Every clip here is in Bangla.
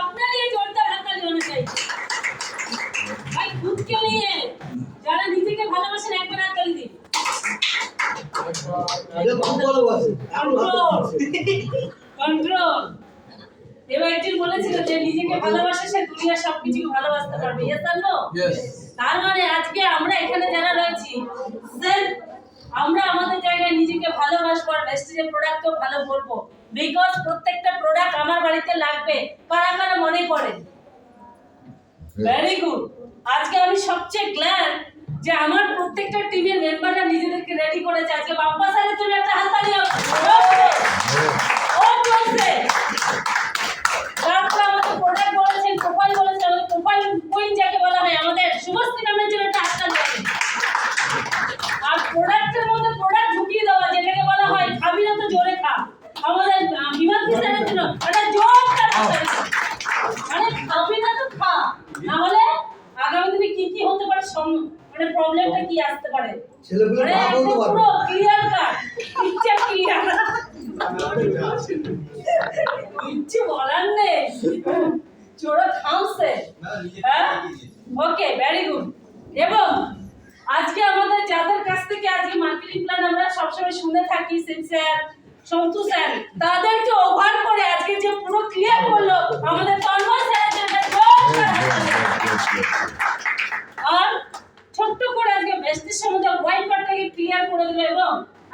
আপনার ये जोरदार हाताली होना चाहिए भाई खुद के लिए যারা নিজেকে ভালোবাসেন একবার হাততালি দিন কন্ট্রোল এবার একজন বলেছিল যে নিজেকে ভালোবাসে সে দুনিয়ার সবকিছু ভালোবাসতে পারবে ইয়েস আর নো তার মানে আজকে আমরা এখানে যারা রয়েছি সেলফ আমরা আমাদের জায়গায় নিজেকে ভালোবাসবো আর ভেস্টিজের প্রোডাক্টও ভালো বলবো বিকজ প্রত্যেকটা প্রোডাক্ট আমার বাড়িতে লাগবে কারা কারা মনে করে ভেরি গুড আজকে আমি সবচেয়ে গ্ল্যাড যে আমার প্রত্যেকটা টিমের মেম্বাররা নিজেদেরকে রেডি করেছে আজকে বাপ্পা স্যারের জন্য একটা হাততালি হোক ও চলছে তারপর আমাদের প্রোডাক্ট বলেছেন প্রোফাইল বলেছেন আমাদের প্রোফাইল কুইন যাকে বলা হয় আমাদের শুভশ্রী ম্যামের জন্য একটা হাততালি হবে আর প্রোডাক্টের মধ্যে প্রোডাক্ট ঢুকিয়ে দেওয়া যেটাকে বলা হয় খাবি না তো জোরে খা আমাদের হিমাদ্রি স্যারের জন্য একটা জোরদার হাততালি মানে খাবি না তো খা না হলে আগামী দিনে কি কি হতে পারে মানে প্রবলেমটা কি আসতে পারে ছেলেগুলো ভালো হতে পারে পুরো ক্লিয়ার কাট পিকচার ক্লিয়ার কিছু বলার নেই চোরা থামছে হ্যাঁ ওকে ভেরি গুড এবং আজকে আমাদের যাদের কাছ থেকে আজকে মার্কেটিং প্ল্যান আমরা সবসময় শুনে থাকি সিন স্যার সন্তু স্যার তাদেরকে ওভার করে আজকে যে পুরো ক্লিয়ার করলো আমাদের তন্ময় স্যারের জন্য আর ছোট্ট করে আজকে বেস্টিস সম্বন্ধে হোয়াইট পার্টটাকে ক্লিয়ার করে দিল এবং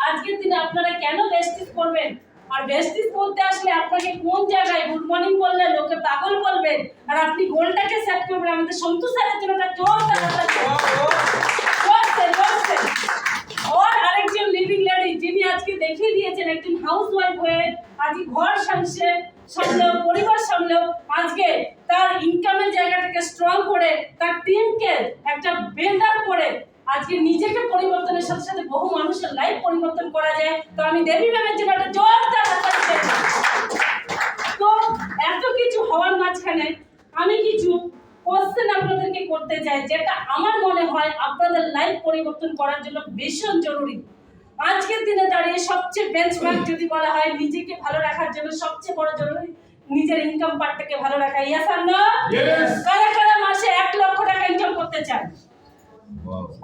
আজকের দিনে আপনারা কেন বেস্টিস করবেন আর বেস্টিস করতে আসলে আপনাকে কোন জায়গায় গুড মর্নিং বললে লোকে পাগল বলবে আর আপনি গোলটাকে সেট করবেন আমাদের সন্তু স্যারের জন্য একটা জোরদার করছে और আরেকজন লিডিং লেডি যিনি আজকে দেখিয়ে দিয়েছেন একজন হাউসওয়াইফ হয়ে আজকে ঘর সামলেও পরিবার সামলেও আজকে তার ইনকামের জায়গাটাকে স্ট্রং করে তার টিমকে একটা বিল্ড আপ করে আজকে নিজেকে পরিবর্তনের সাথে সাথে বহু মানুষের লাইফ পরিবর্তন করা যায় তো আমি দেবী ম্যামের জন্য একটা জোরদার হাততালি চাই তো এত কিছু হওয়ার মাঝখানে আমি কিছু কোশ্চেন আপনাদেরকে করতে চাই যেটা আমার মনে হয় আপনাদের লাইফ পরিবর্তন করার জন্য ভীষণ জরুরি আজকের দিনে দাঁড়িয়ে সবচেয়ে বেঞ্চমার্ক যদি বলা হয় নিজেকে ভালো রাখার জন্য সবচেয়ে বড় জরুরি নিজের ইনকাম পার্টটাকে ভালো রাখা ইয়েস আর নো কারা কারা মাসে 1 লক্ষ টাকা ইনকাম করতে চান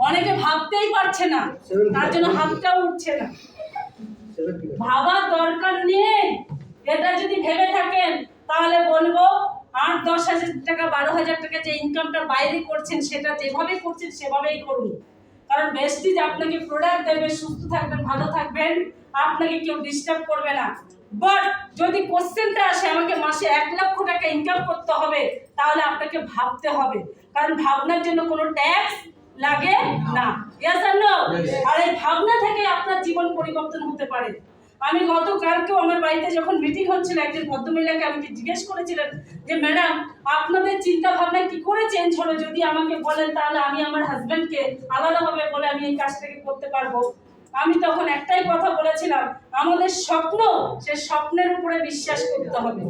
অনেকে ভাবতেই পারছে না তার জন্য হাতটাও উঠছে না ভাবার দরকার নেই এটা যদি ভেবে থাকেন তাহলে বলবো 8-10,000 টাকা 12,000 টাকা যে ইনকামটা বাইরে করছেন সেটা যেভাবে করছেন সেভাবেই করুন কারণ বেস্টিজ আপনাকে প্রোডাক্ট দেবে সুস্থ থাকবেন ভালো থাকবেন আপনাকে কেউ ডিস্টার্ব করবে না বাট যদি কোশ্চেনটা আসে আমাকে মাসে 1 লক্ষ টাকা ইনকাম করতে হবে তাহলে আপনাকে ভাবতে হবে কারণ ভাবনার জন্য কোনো ট্যাক্স লাগে না ইয়েস আর নো আর এই ভাবনা থেকে আপনার জীবন পরিবর্তন হতে পারে আমি গতকালকেও আমার বাড়িতে যখন মিটিং হচ্ছিল একজন ভদ্রমহিলাকে আমাকে জিজ্ঞেস করেছিলেন যে ম্যাডাম আপনাদের চিন্তা ভাবনা কি করে চেঞ্জ হলো যদি আমাকে বলেন তাহলে আমি আমার হাজবেন্ডকে আলাদাভাবে বলে আমি এই কাজটাকে করতে পারবো আমি তখন একটাই কথা বলেছিলাম আমাদের স্বপ্ন সে স্বপ্নের উপরে বিশ্বাস করতে হবে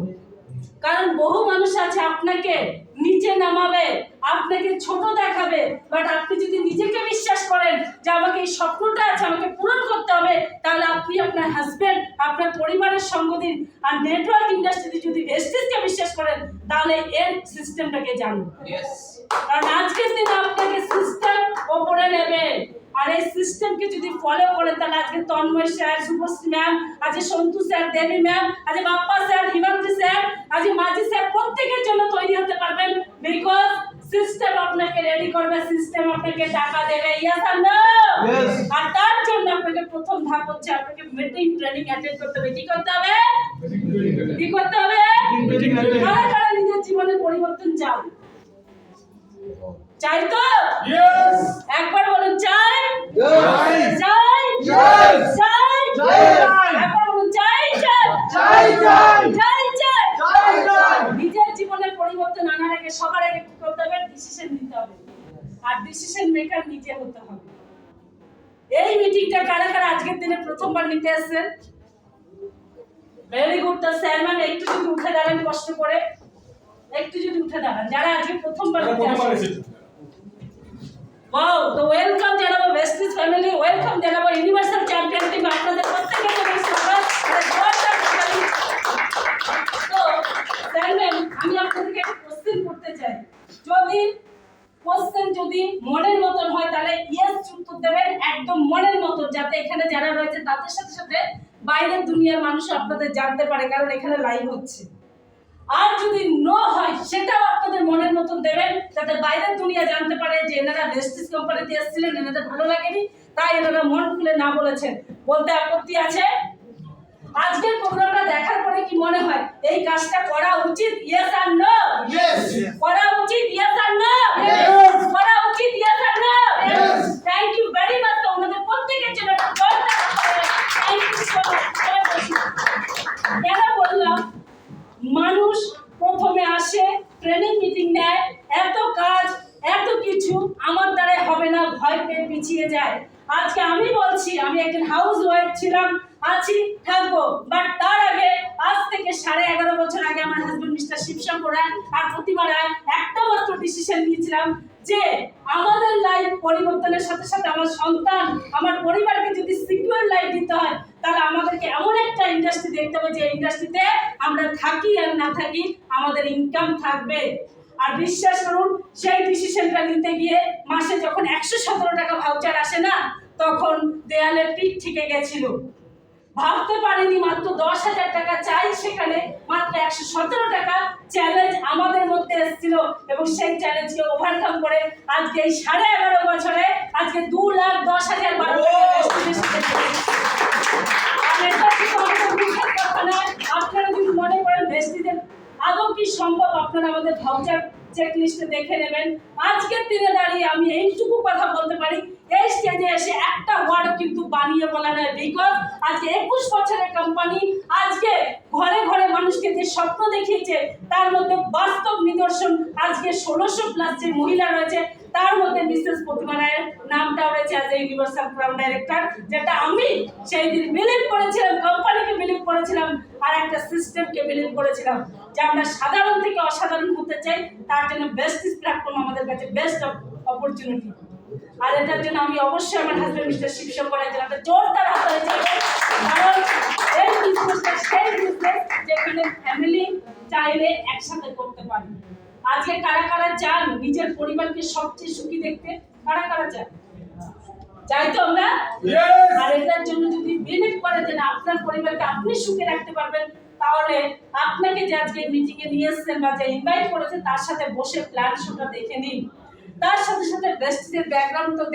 কারণ বহু মানুষ আছে আপনাকে নিচে নামাবে আপনাকে ছোট দেখাবে বাট আপনি যদি নিজেকে বিশ্বাস করেন যে আমাকে এই স্বপ্নটা আছে আমাকে পূরণ করতে হবে তাহলে আপনি আপনার হাজবেন্ড আপনার পরিবারের সঙ্গ দিন আর নেটওয়ার্ক ইন্ডাস্ট্রিতে যদি ভেস্টিজকে বিশ্বাস করেন তাহলে এর সিস্টেমটাকে জানুন কারণ আজকের দিনে আপনাকে সিস্টেম ওপরে নেবে আর এই সিস্টেমকে যদি ফলো করেন তাহলে আজকে তন্ময় স্যার শুভশ্রী ম্যাম আজকে সন্তু স্যার দেবী ম্যাম আজকে বাপ্পা স্যার হিমাদ্রি স্যার আজকে মাঝি স্যার প্রত্যেকের জন্য তৈরি হতে পারবেন বিকজ সিস্টেম আপনাকে রেডি করবে সিস্টেম আপনাকে টাকা দেবে ইয়েস আর নো আর তার জন্য আপনাকে প্রথম ধাপ হচ্ছে আপনাকে মিটিং ট্রেনিং অ্যাটেন্ড করতে হবে কি করতে হবে কারা নিজের জীবনে পরিবর্তন চাও চাই তো একবার বলুন চাই একবার বলুন চাই নিজের জীবনের পরিবর্তন আনার আগে সবার আগে কি করতে হবে ডিসিশন নিতে হবে আর ডিসিশন মেকার নিজে হতে হবে এই মিটিংটা কারা কারা আজকের দিনে প্রথমবার নিতে আসছেন ভেরি গুড তো স্যার ম্যাম একটু যদি উঠে দাঁড়ান কষ্ট করে একটু যদি উঠে দাঁড়ান যারা আজকে প্রথমবার নিতে আসছেন ওয়াও তো ওয়েলকাম জানাবো ভেস্টিজ ফ্যামিলি ওয়েলকাম জানাবো ইউনিভার্সাল চ্যাম্পিয়ন টিম আপনাদের প্রত্যেককে জানাই স্বাগত তো দেখবেন আমি আপনাদেরকে একটা কোশ্চেন করতে চাই, যদি কোশ্চেন যদি মনের মতন হয় তাহলে ইয়েস উত্তর দেবেন একদম মনের মতন, যাতে এখানে যারা রয়েছে তাদের সাথে সাথে বাইরের দুনিয়ার মানুষ আপনাদের জানতে পারে, কারণ এখানে লাইভ হচ্ছে। আর যদি নো হয় সেটাও আপনাদের মনের মতন দেবেন, যাতে বাইরের দুনিয়া জানতে পারে যে এনারা ভেস্টিজ কোম্পানিতে এসেছিলেন, এনাদের ভালো লাগেনি তাই এনারা মন খুলে না বলেছেন। বলতে আপত্তি আছে? আজকের প্রোগ্রামটা দেখার পরে কি মনে হয় এই কাজটা করা উচিত? ইয়েস আর নো? Yes. করা উচিত? ইয়েস আর নো? Yes. করা উচিত? ইয়েস আর no? Yes. Thank you very much. তোমাদের প্রত্যেকের জন্য একটা জোরদার থ্যাংক ইউ সো মাচ। কেন বললাম? মানুষ প্রথমে আসে, ট্রেনিং মিটিং নেয়, এত কাজ এত কিছু আমার দ্বারাই হবে না, ভয় পেয়ে পিছিয়ে যায়। আজকে আমি বলছি, আমি একজন হাউস ওয়াইফ ছিলাম, আছি, থাকবো, বাট তার আগে আজ থেকে 11.5 বছর আগে আমার হাজবেন্ড মিস্টার শিবশঙ্কর রায় আর প্রতিমা রায় একটা মাত্র ডিসিশন নিয়েছিলাম যে আমাদের লাইফ পরিবর্তনের সাথে সাথে আমার সন্তান, আমার পরিবারকে যদি সিকিউর লাইফ দিতে হয় তাহলে আমাদেরকে এমন একটা ইন্ডাস্ট্রি দেখতে হবে যে ইন্ডাস্ট্রিতে আমরা থাকি আর না থাকি আমাদের ইনকাম থাকবে। আর বিশ্বাস করুন, সেই ডিসিশনটা নিতে গিয়ে মাসে যখন 117 টাকা ভাউচার আসে না, তখন দেয়ালে পিঠ থেকে গেছিল। ভাবতে পারিনি মাত্র 10,000 টাকা চাই, সেখানে মাত্র 117 টাকা চ্যালেঞ্জ আমাদের মধ্যে এসেছিল, এবং সেই চ্যালেঞ্জকে ওভারকাম করে আজকে এই 11.5 বছরে আজকে 2,10,012 টাকা। আর এটা শুধু আমাদের মুখের কথা নয়, আপনারা যদি মনে করেন ভেস্টিজের আদৌ কি সম্ভব, আপনারা আমাদের ভাউচার চেক লিস্টে দেখে নেবেন। আজকের দিনে দাঁড়িয়ে আমি এইটুকু কথা বলতে পারি, এই স্টেজে এসে একটা ওয়ার্ড কিন্তু বানিয়ে বলা নয়, বিকজ আজকে 21 বছরের কোম্পানি আজকে ঘরে ঘরে মানুষকে যে স্বপ্ন দেখিয়েছে তার মধ্যে বাস্তব নিদর্শন আজকে 1600 প্লাস যে মহিলা রয়েছে তার মধ্যে মিসেস প্রতিমা রায়ের নামটাও রয়েছে as a universal crown director, যেটা আমি সেই দিন বিলিভ করেছিলাম, কোম্পানিকে বিলিভ করেছিলাম আর একটা সিস্টেমকে বিলিভ করেছিলাম যে আমরা সাধারণ থেকে অসাধারণ হতে চাই, তার জন্য বেস্ট প্ল্যাটফর্ম আমাদের কাছে বেস্ট অপরচুনিটি। আর এটার জন্য আমি অবশ্যই আমার হাজবেন্ড মিস্টার শিবশঙ্করের জন্য একটা জোরদার হাততালি চাই, কারণ এই বিজনেসটা সেই বিজনেস যেখানে ফ্যামিলি চাইলে একসাথে করতে পারে। আজকে কারা কারা চান নিজের পরিবারকে সবচেয়ে সুখী দেখতে? কারা কারা চান? চাই তো আমরা? আর এটার জন্য যদি বিলিভ করে যে আপনার পরিবারকে আপনি সুখে রাখতে পারবেন, তাহলে আপনাকে যে আজকে মিটিং এ নিয়ে এসেছেন বা যে ইনভাইট করেছে তার সাথে বসে প্ল্যান শোটা দেখে নিন, তার সাথে সাথে বেস্টের ব্যাকগ্রাউন্ড তো